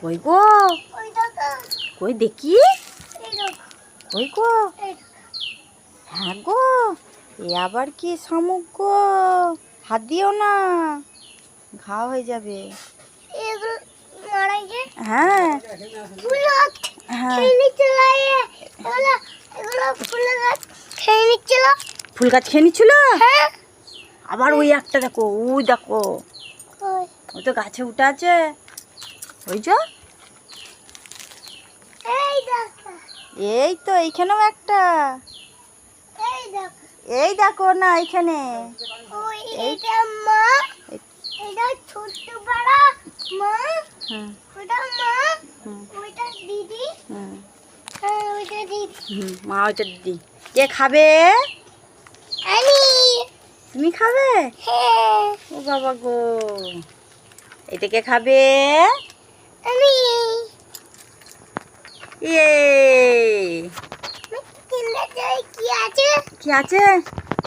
কই গো, কই দেখি, কই গো, হ্যাঁ গো, এ আবার কি শামুক গো, হাত দিও না, ঘা হয়ে যাবে। হ্যাঁ হ্যাঁ, ফুল গাছ খেয়ে নিচ্ছিল। আবার ওই একটা দেখো, ওই দেখো, ওই তো গাছে উঠে আছে, ওই যে এই তো এইখানেও একটা, এই দেখো না এইখানে, মা ওইটা দিদি। কে খাবে? তুমি খাবে? ও বাবা গো, এটা কে খাবে? ইয়ে, কি আছে?